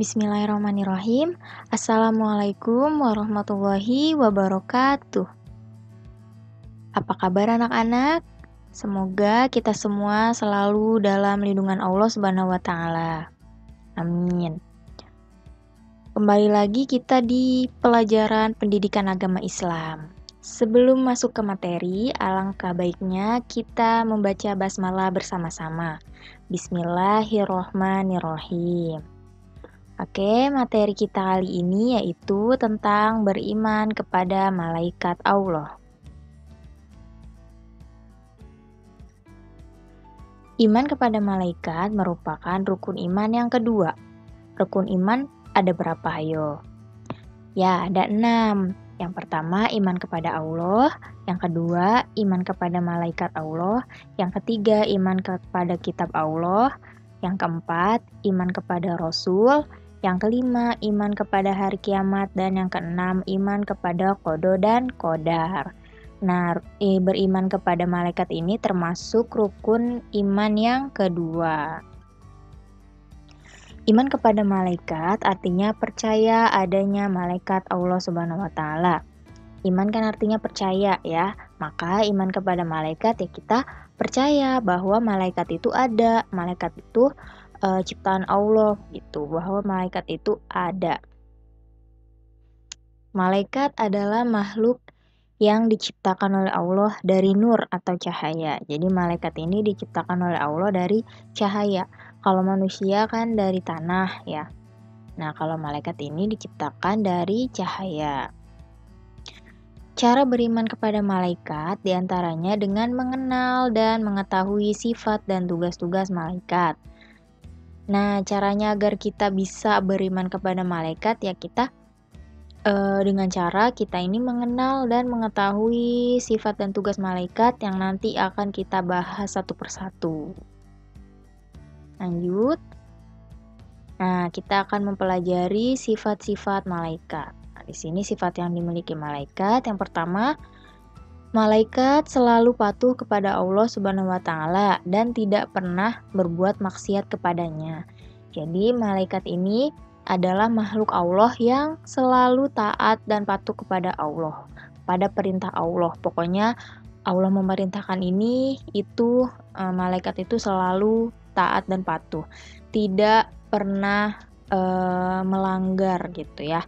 Bismillahirrahmanirrahim. Assalamualaikum warahmatullahi wabarakatuh. Apa kabar anak-anak? Semoga kita semua selalu dalam lindungan Allah Subhanahu wa taala. Amin. Kembali lagi kita di pelajaran pendidikan agama Islam. Sebelum masuk ke materi, alangkah baiknya kita membaca basmalah bersama-sama. Bismillahirrahmanirrahim. Oke, materi kita kali ini yaitu tentang beriman kepada malaikat Allah. Iman kepada malaikat merupakan rukun iman yang kedua. Rukun iman ada berapa, ayo? Ya, ada 6. Yang pertama, iman kepada Allah. Yang kedua, iman kepada malaikat Allah. Yang ketiga, iman kepada kitab Allah. Yang keempat, iman kepada Rasul. Yang kelima, iman kepada hari kiamat. Dan yang keenam, iman kepada qada dan qadar. Nah, beriman kepada malaikat ini termasuk rukun iman yang kedua. Iman kepada malaikat artinya percaya adanya malaikat Allah Subhanahu wa taala. Iman kan artinya percaya ya. Maka iman kepada malaikat ya kita percaya bahwa malaikat itu ada. Malaikat itu ciptaan Allah gitu, bahwa malaikat itu ada. Malaikat adalah makhluk yang diciptakan oleh Allah dari nur atau cahaya. Jadi malaikat ini diciptakan oleh Allah dari cahaya. Kalau manusia kan dari tanah ya. Nah, kalau malaikat ini diciptakan dari cahaya. Cara beriman kepada malaikat diantaranya dengan mengenal dan mengetahui sifat dan tugas-tugas malaikat. Nah, caranya agar kita bisa beriman kepada malaikat ya kita dengan cara kita ini mengenal dan mengetahui sifat dan tugas malaikat yang nanti akan kita bahas satu persatu. Lanjut. Nah, kita akan mempelajari sifat-sifat malaikat. Nah, di sini sifat yang dimiliki malaikat. Yang pertama, malaikat selalu patuh kepada Allah Subhanahu wa taala dan tidak pernah berbuat maksiat kepadanya. Jadi, malaikat ini adalah makhluk Allah yang selalu taat dan patuh kepada Allah, pada perintah Allah. Pokoknya Allah memerintahkan ini, itu malaikat itu selalu taat dan patuh. Tidak pernah melanggar gitu ya.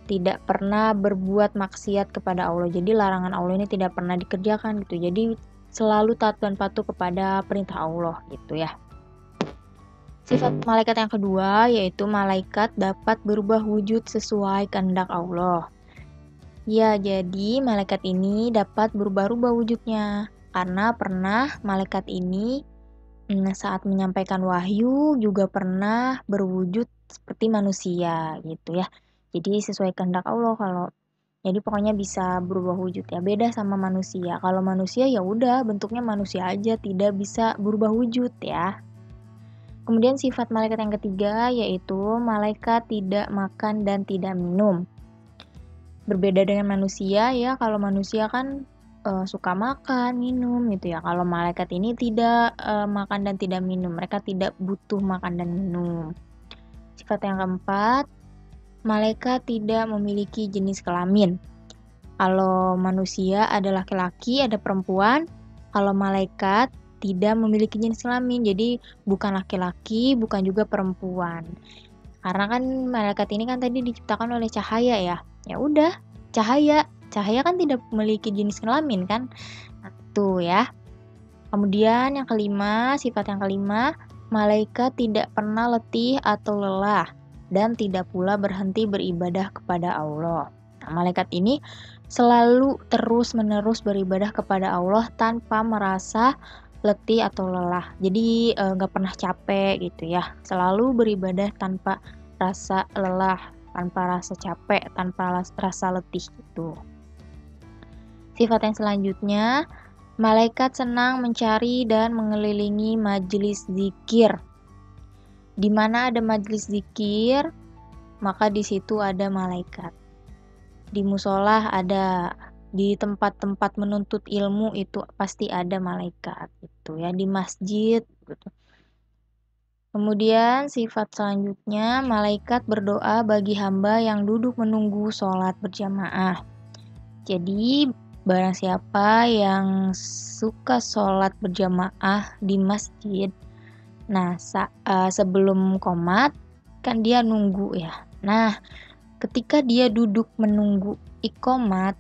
Tidak pernah berbuat maksiat kepada Allah. Jadi larangan Allah ini tidak pernah dikerjakan gitu. Jadi selalu taat dan patuh kepada perintah Allah gitu ya. Sifat malaikat yang kedua yaitu malaikat dapat berubah wujud sesuai kehendak Allah. Ya, jadi malaikat ini dapat berubah-ubah wujudnya. Karena pernah malaikat ini saat menyampaikan wahyu juga pernah berwujud seperti manusia gitu ya. Jadi sesuai kehendak Allah jadi pokoknya bisa berubah wujud ya. Beda sama manusia. Kalau manusia ya udah bentuknya manusia aja, tidak bisa berubah wujud ya. Kemudian sifat malaikat yang ketiga yaitu malaikat tidak makan dan tidak minum. Berbeda dengan manusia ya, kalau manusia kan suka makan, minum gitu ya. Kalau malaikat ini tidak makan dan tidak minum, mereka tidak butuh makan dan minum. Sifat yang keempat, malaikat tidak memiliki jenis kelamin. Kalau manusia ada laki-laki, ada perempuan. Kalau malaikat tidak memiliki jenis kelamin, jadi bukan laki-laki, bukan juga perempuan. Karena kan malaikat ini kan tadi diciptakan oleh cahaya ya. Ya udah, cahaya kan tidak memiliki jenis kelamin kan. Nah, tuh ya. Kemudian yang kelima, sifat yang kelima, malaikat tidak pernah letih atau lelah dan tidak pula berhenti beribadah kepada Allah. Nah, malaikat ini selalu terus-menerus beribadah kepada Allah tanpa merasa letih atau lelah. Jadi nggak pernah capek gitu ya. Selalu beribadah tanpa rasa lelah, tanpa rasa capek, tanpa rasa letih gitu. Sifat yang selanjutnya, malaikat senang mencari dan mengelilingi majelis zikir. Di mana ada majelis zikir, maka di situ ada malaikat. Di musola ada, di tempat-tempat menuntut ilmu itu pasti ada malaikat gitu ya, di masjid gitu. Kemudian sifat selanjutnya, malaikat berdoa bagi hamba yang duduk menunggu sholat berjamaah. Jadi, barang siapa yang suka sholat berjamaah di masjid, nah sebelum qomat, kan dia nunggu ya. Nah, ketika dia duduk menunggu iqomat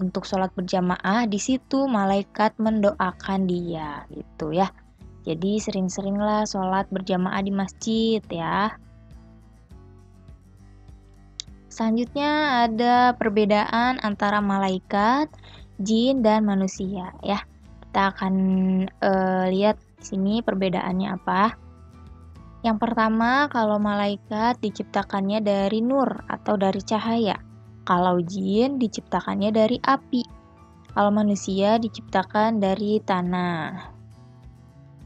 untuk sholat berjamaah, di situ malaikat mendoakan dia, gitu ya. Jadi sering-seringlah sholat berjamaah di masjid ya. Selanjutnya ada perbedaan antara malaikat, jin, dan manusia ya. Kita akan lihat di sini perbedaannya apa. Yang pertama, kalau malaikat diciptakannya dari nur atau dari cahaya. Kalau jin diciptakannya dari api. Kalau manusia diciptakan dari tanah.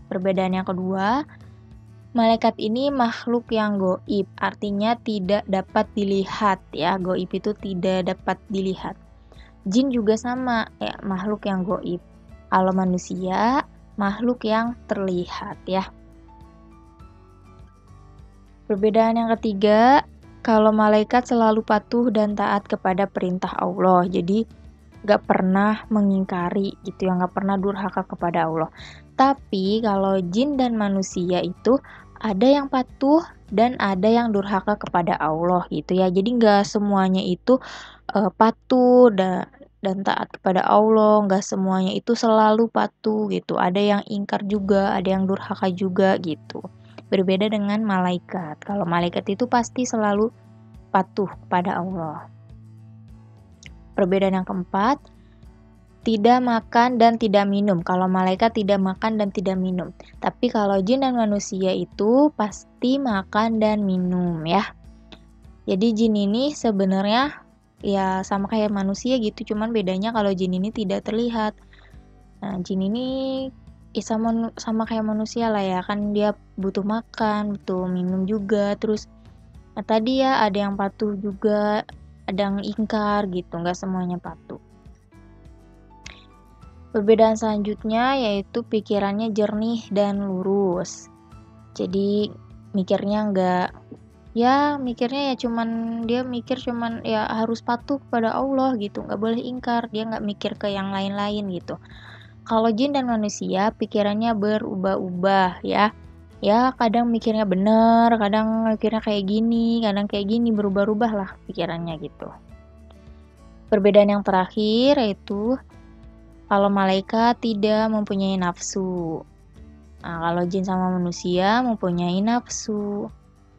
Perbedaan yang kedua, malaikat ini makhluk yang goib, artinya tidak dapat dilihat ya. Goib itu tidak dapat dilihat. Jin juga sama ya, makhluk yang goib. Kalau manusia, makhluk yang terlihat ya. Perbedaan yang ketiga, kalau malaikat selalu patuh dan taat kepada perintah Allah. Jadi gak pernah mengingkari gitu ya, gak pernah durhaka kepada Allah. Tapi kalau jin dan manusia itu ada yang patuh dan ada yang durhaka kepada Allah gitu ya. Jadi gak semuanya itu patuh dan taat kepada Allah, gak semuanya itu selalu patuh gitu. Ada yang ingkar juga, ada yang durhaka juga gitu. Berbeda dengan malaikat. Kalau malaikat itu pasti selalu patuh kepada Allah. Perbedaan yang keempat, tidak makan dan tidak minum. Kalau malaikat tidak makan dan tidak minum. Tapi kalau jin dan manusia itu pasti makan dan minum ya. Jadi jin ini sebenarnya ya sama kayak manusia gitu, cuman bedanya kalau jin ini tidak terlihat. Nah, jin ini ya sama kayak manusia lah ya, kan dia butuh makan, butuh minum juga. Terus tadi ya ada yang patuh juga, ada yang ingkar gitu, nggak semuanya patuh. Perbedaan selanjutnya yaitu pikirannya jernih dan lurus. Jadi mikirnya mikirnya ya dia mikir cuman ya harus patuh kepada Allah gitu, nggak boleh ingkar, dia nggak mikir ke yang lain-lain gitu. Kalau jin dan manusia pikirannya berubah-ubah ya. Ya kadang mikirnya bener, kadang mikirnya kayak gini, berubah-ubah lah pikirannya gitu. Perbedaan yang terakhir yaitu kalau malaikat tidak mempunyai nafsu. Nah, kalau jin sama manusia mempunyai nafsu.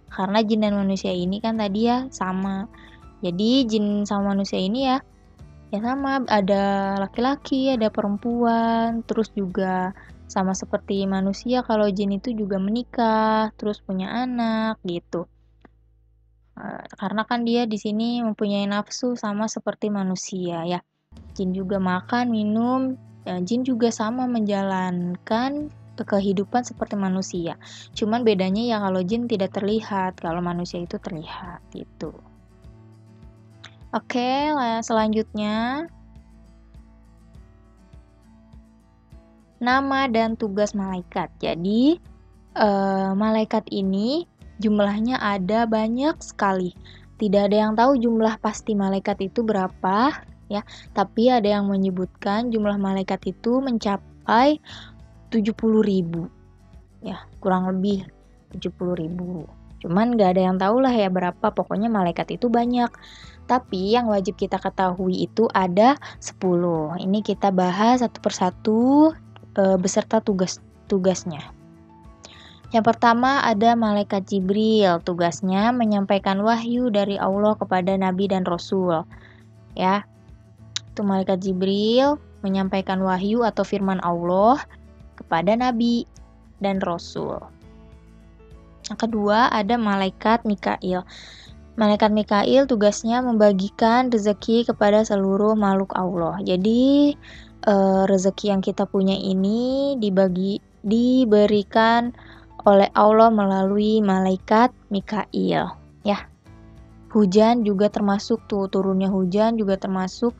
Karena jin dan manusia ini kan tadi ya sama. Jadi jin sama manusia ini ya sama, ada laki-laki, ada perempuan, terus juga sama seperti manusia, kalau jin itu juga menikah, terus punya anak gitu. Karena kan dia di sini mempunyai nafsu sama seperti manusia ya. Jin juga makan, minum, jin juga sama menjalankan kehidupan seperti manusia. Cuman bedanya ya kalau jin tidak terlihat, kalau manusia itu terlihat gitu. Oke, selanjutnya nama dan tugas malaikat. Jadi malaikat ini jumlahnya ada banyak sekali. Tidak ada yang tahu jumlah pasti malaikat itu berapa ya, tapi ada yang menyebutkan jumlah malaikat itu mencapai 70.000 ya, kurang lebih 70.000. Cuman gak ada yang tahu lah ya berapa, pokoknya malaikat itu banyak. Tapi yang wajib kita ketahui itu ada 10. Ini kita bahas satu persatu beserta tugas-tugasnya. Yang pertama ada malaikat Jibril, tugasnya menyampaikan wahyu dari Allah kepada Nabi dan Rasul. Ya, itu malaikat Jibril menyampaikan wahyu atau firman Allah kepada Nabi dan Rasul. Yang kedua ada malaikat Mikail. Malaikat Mikail tugasnya membagikan rezeki kepada seluruh makhluk Allah. Jadi rezeki yang kita punya ini diberikan oleh Allah melalui malaikat Mikail ya. Hujan juga termasuk turunnya hujan juga termasuk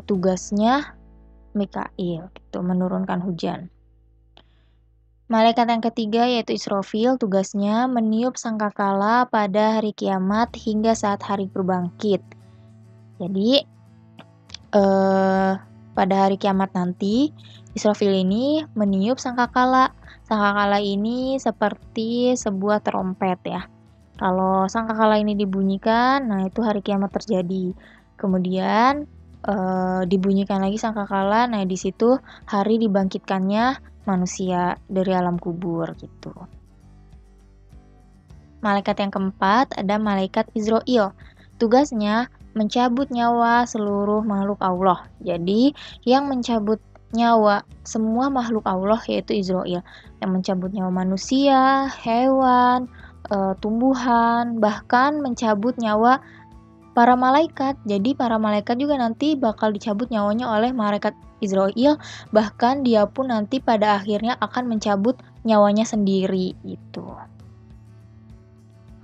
tugasnya Mikail gitu, menurunkan hujan. Malaikat yang ketiga yaitu Israfil, tugasnya meniup sangkakala pada hari kiamat hingga saat hari berbangkit. Jadi, pada hari kiamat nanti, Israfil ini meniup sangkakala. Sangkakala ini seperti sebuah trompet ya. Kalau sangkakala ini dibunyikan, nah itu hari kiamat terjadi. Kemudian dibunyikan lagi sangkakala, nah di situ hari dibangkitkannya manusia dari alam kubur gitu. Malaikat yang keempat ada malaikat Izrail. Tugasnya mencabut nyawa seluruh makhluk Allah. Jadi yang mencabut nyawa semua makhluk Allah yaitu Izrail. Yang mencabut nyawa manusia, hewan, tumbuhan, bahkan mencabut nyawa para malaikat. Jadi para malaikat juga nanti bakal dicabut nyawanya oleh malaikat Izrail, bahkan dia pun nanti pada akhirnya akan mencabut nyawanya sendiri gitu.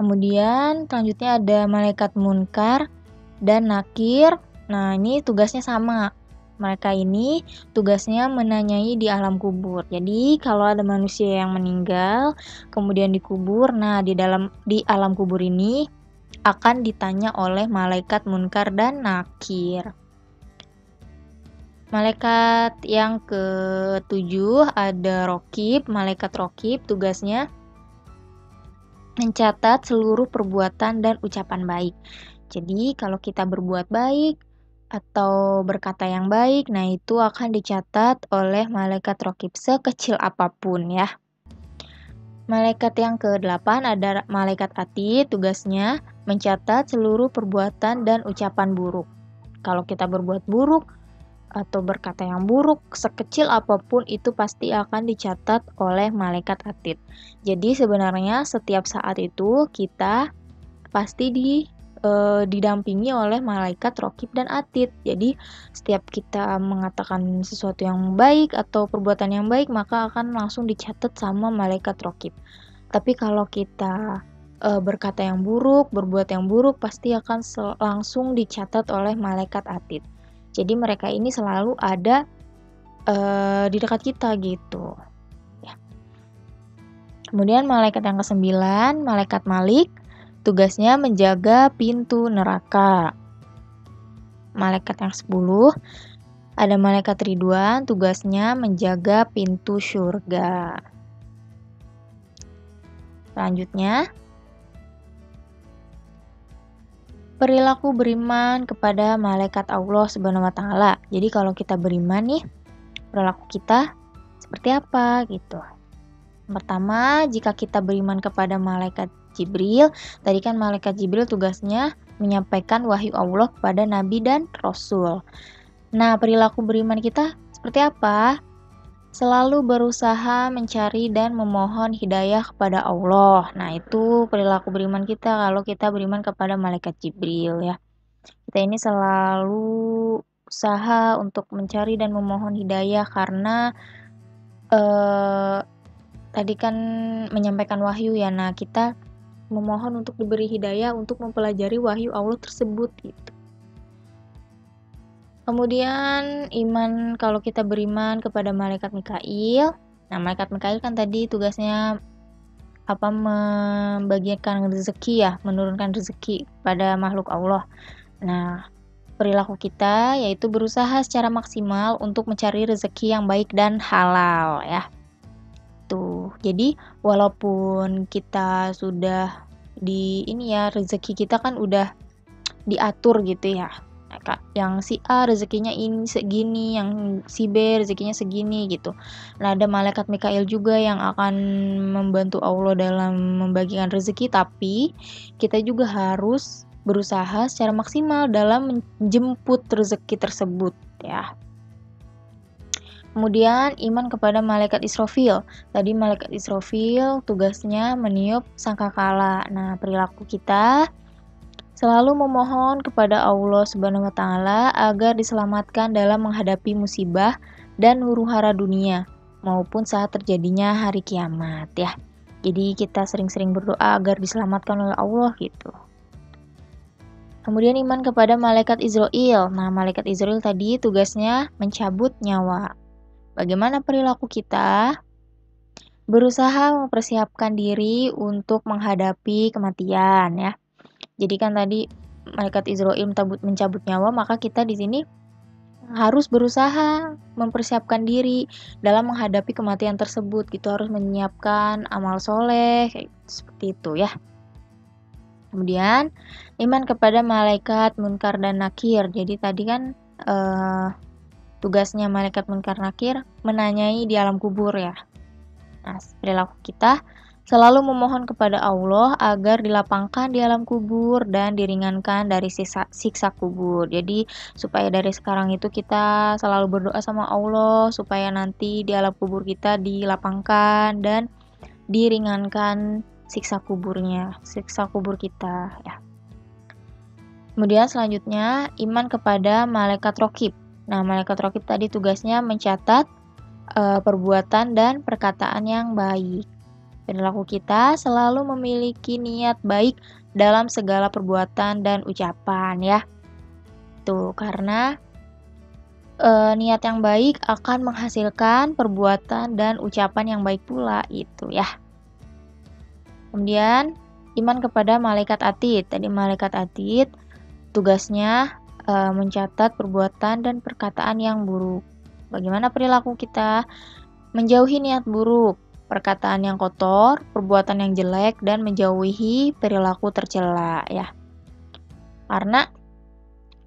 Kemudian selanjutnya ada malaikat Munkar dan Nakir. Nah, ini tugasnya sama. Mereka ini tugasnya menanyai di alam kubur. Jadi, kalau ada manusia yang meninggal kemudian dikubur, nah di alam kubur ini akan ditanya oleh malaikat Munkar dan Nakir. Malaikat yang ketujuh ada Rokib. Malaikat Rokib tugasnya mencatat seluruh perbuatan dan ucapan baik. Jadi kalau kita berbuat baik atau berkata yang baik, nah itu akan dicatat oleh malaikat Rokib sekecil apapun ya. Malaikat yang ke-8 ada malaikat Atid, tugasnya mencatat seluruh perbuatan dan ucapan buruk. Kalau kita berbuat buruk atau berkata yang buruk, sekecil apapun itu pasti akan dicatat oleh malaikat Atid. Jadi sebenarnya setiap saat itu kita pasti didampingi oleh malaikat Rokib dan Atid. Jadi setiap kita mengatakan sesuatu yang baik atau perbuatan yang baik, maka akan langsung dicatat sama malaikat Rokib. Tapi kalau kita berkata yang buruk, berbuat yang buruk, pasti akan langsung dicatat oleh malaikat Atid. Jadi mereka ini selalu ada di dekat kita gitu. Ya. Kemudian malaikat yang ke-9, malaikat Malik. Tugasnya menjaga pintu neraka. Malaikat yang 10, ada malaikat Ridwan, tugasnya menjaga pintu surga. Selanjutnya, perilaku beriman kepada malaikat Allah Subhanahu wa taala. Jadi kalau kita beriman nih, perilaku kita seperti apa gitu. Pertama, jika kita beriman kepada malaikat Jibril, tadi kan malaikat Jibril tugasnya menyampaikan wahyu Allah kepada nabi dan rasul. Nah, perilaku beriman kita seperti apa? Selalu berusaha mencari dan memohon hidayah kepada Allah. Nah, itu perilaku beriman kita kalau kita beriman kepada malaikat Jibril ya. Kita ini selalu usaha untuk mencari dan memohon hidayah karena tadi kan menyampaikan wahyu ya. Nah, kita memohon untuk diberi hidayah untuk mempelajari wahyu Allah tersebut gitu. Kemudian iman kalau kita beriman kepada malaikat Mikail. Nah, malaikat Mikail kan tadi tugasnya membagikan rezeki ya, menurunkan rezeki pada makhluk Allah. Nah, perilaku kita yaitu berusaha secara maksimal untuk mencari rezeki yang baik dan halal ya. Jadi walaupun kita sudah rezeki kita kan udah diatur gitu ya. Yang si A rezekinya ini segini, yang si B rezekinya segini gitu. Nah, ada malaikat Mikail juga yang akan membantu Allah dalam membagikan rezeki, tapi kita juga harus berusaha secara maksimal dalam menjemput rezeki tersebut ya. Kemudian iman kepada malaikat Israfil. Tadi malaikat Israfil tugasnya meniup sangkakala. Nah, perilaku kita selalu memohon kepada Allah Subhanahu wa taala agar diselamatkan dalam menghadapi musibah dan huru-hara dunia maupun saat terjadinya hari kiamat ya. Jadi kita sering-sering berdoa agar diselamatkan oleh Allah gitu. Kemudian iman kepada malaikat Izrail. Nah, malaikat Izrail tadi tugasnya mencabut nyawa. Bagaimana perilaku kita? berusaha mempersiapkan diri untuk menghadapi kematian ya. Jadi kan tadi malaikat Izrail mencabut nyawa, maka kita di sini harus berusaha mempersiapkan diri dalam menghadapi kematian tersebut gitu, harus menyiapkan amal soleh kayak seperti itu ya. Kemudian iman kepada malaikat Munkar dan Nakir. Jadi tadi kan tugasnya malaikat Munkar Nakir menanyai di alam kubur ya. Nah, perilaku kita selalu memohon kepada Allah agar dilapangkan di alam kubur dan diringankan dari siksa kubur. Jadi supaya dari sekarang itu kita selalu berdoa sama Allah supaya nanti di alam kubur kita dilapangkan dan diringankan siksa kubur kita ya. Kemudian selanjutnya iman kepada malaikat rokib. Nah, malaikat rokib tadi tugasnya mencatat perbuatan dan perkataan yang baik. Perilaku kita selalu memiliki niat baik dalam segala perbuatan dan ucapan ya. Tuh, karena niat yang baik akan menghasilkan perbuatan dan ucapan yang baik pula itu ya. Kemudian iman kepada malaikat atid. Tadi malaikat atid tugasnya mencatat perbuatan dan perkataan yang buruk. Bagaimana perilaku kita? Menjauhi niat buruk, perkataan yang kotor, perbuatan yang jelek, dan menjauhi perilaku tercela ya. Karena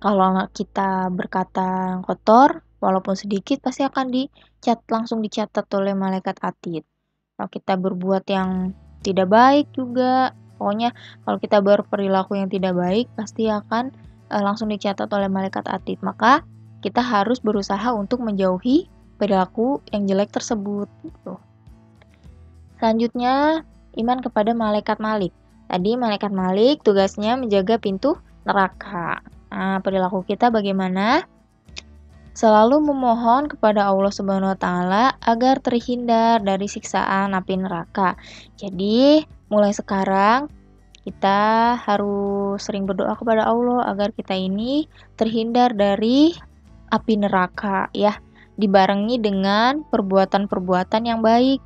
kalau kita berkata yang kotor, walaupun sedikit pasti akan langsung dicatat oleh malaikat atid. Kalau kita berbuat yang tidak baik juga, pokoknya kalau kita berperilaku yang tidak baik pasti akan langsung dicatat oleh malaikat atid. Maka kita harus berusaha untuk menjauhi perilaku yang jelek tersebut gitu. Selanjutnya iman kepada malaikat Malik. Tadi malaikat Malik tugasnya menjaga pintu neraka. Nah, perilaku kita bagaimana? Selalu memohon kepada Allah Subhanahu wa taala agar terhindar dari siksaan api neraka. Jadi, mulai sekarang kita harus sering berdoa kepada Allah agar kita ini terhindar dari api neraka ya, dibarengi dengan perbuatan-perbuatan yang baik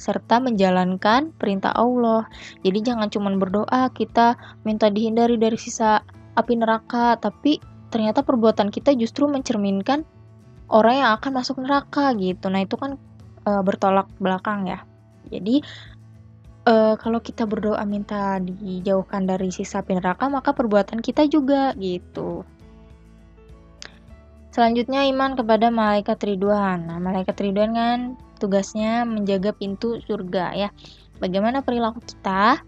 serta menjalankan perintah Allah. Jadi jangan cuma berdoa kita minta dihindari dari sisa api neraka, tapi ternyata perbuatan kita justru mencerminkan orang yang akan masuk neraka gitu. Nah, itu kan bertolak belakang ya. Jadi kalau kita berdoa minta dijauhkan dari sisa api neraka, maka perbuatan kita juga gitu. Selanjutnya iman kepada malaikat Ridwan. Nah, malaikat Ridwan kan tugasnya menjaga pintu surga ya. Bagaimana perilaku kita?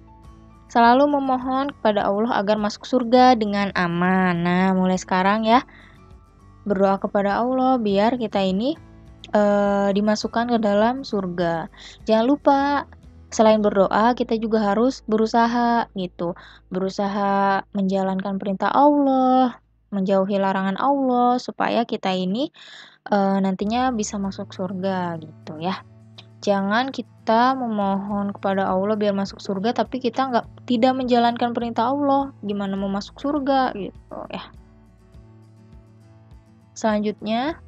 Selalu memohon kepada Allah agar masuk surga dengan aman. Nah, mulai sekarang ya berdoa kepada Allah biar kita ini dimasukkan ke dalam surga. Jangan lupa selain berdoa kita juga harus berusaha gitu. Berusaha menjalankan perintah Allah, menjauhi larangan Allah supaya kita ini nantinya bisa masuk surga gitu ya. Jangan kita memohon kepada Allah biar masuk surga tapi kita tidak menjalankan perintah Allah. Gimana mau masuk surga gitu ya. Selanjutnya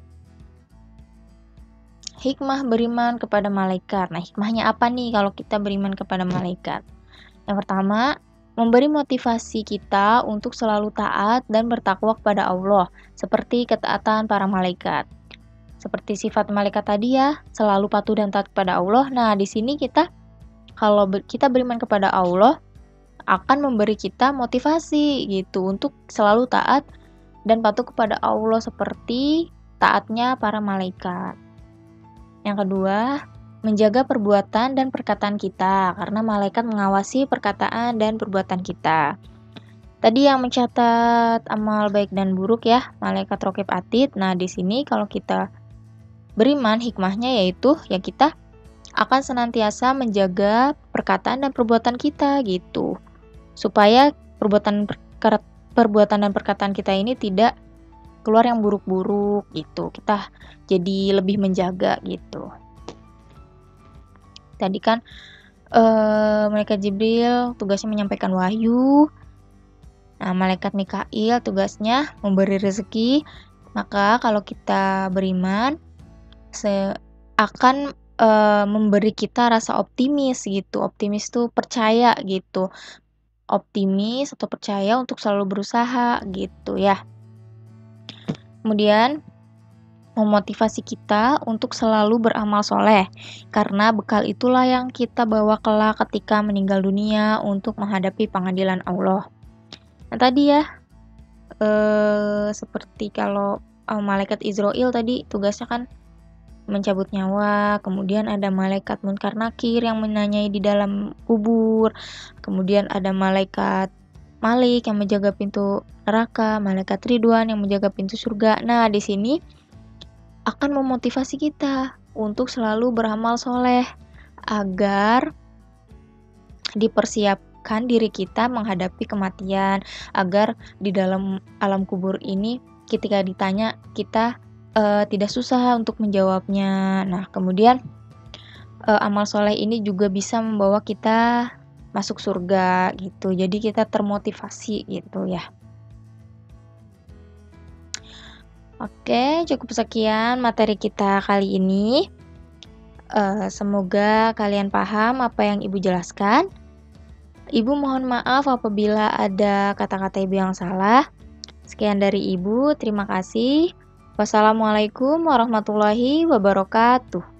hikmah beriman kepada malaikat. Nah, hikmahnya apa nih kalau kita beriman kepada malaikat? Yang pertama, memberi motivasi kita untuk selalu taat dan bertakwa kepada Allah, seperti ketaatan para malaikat. Seperti sifat malaikat tadi ya, selalu patuh dan taat kepada Allah. Nah, di sini kalau kita beriman kepada Allah, akan memberi kita motivasi gitu untuk selalu taat dan patuh kepada Allah seperti taatnya para malaikat. Yang kedua, menjaga perbuatan dan perkataan kita, karena malaikat mengawasi perkataan dan perbuatan kita. Tadi yang mencatat amal baik dan buruk ya, malaikat rokib atid. Nah, di sini kalau kita beriman, hikmahnya yaitu ya kita akan senantiasa menjaga perkataan dan perbuatan kita gitu. Supaya perbuatan dan perkataan kita ini tidak keluar yang buruk-buruk gitu. Kita jadi lebih menjaga gitu. Tadi kan malaikat Jibril tugasnya menyampaikan wahyu. Nah, malaikat Mikail tugasnya memberi rezeki. Maka kalau kita beriman akan memberi kita rasa optimis gitu. Optimis tuh percaya gitu. Optimis atau percaya untuk selalu berusaha gitu ya. Kemudian memotivasi kita untuk selalu beramal soleh, karena bekal itulah yang kita bawa kelak ketika meninggal dunia untuk menghadapi pengadilan Allah. Nah tadi ya, seperti kalau malaikat Israil tadi tugasnya kan mencabut nyawa, kemudian ada malaikat Munkar Nakir yang menanyai di dalam kubur, kemudian ada malaikat Malik yang menjaga pintu neraka, malaikat Ridwan yang menjaga pintu surga. Nah, di sini akan memotivasi kita untuk selalu beramal soleh agar dipersiapkan diri kita menghadapi kematian, agar di dalam alam kubur ini ketika ditanya kita tidak susah untuk menjawabnya. Nah, kemudian amal soleh ini juga bisa membawa kita masuk surga gitu. Jadi kita termotivasi gitu ya. Oke, cukup sekian materi kita kali ini. Semoga kalian paham apa yang Ibu jelaskan. Ibu mohon maaf apabila ada kata-kata Ibu yang salah. Sekian dari Ibu, terima kasih. Wassalamualaikum warahmatullahi wabarakatuh.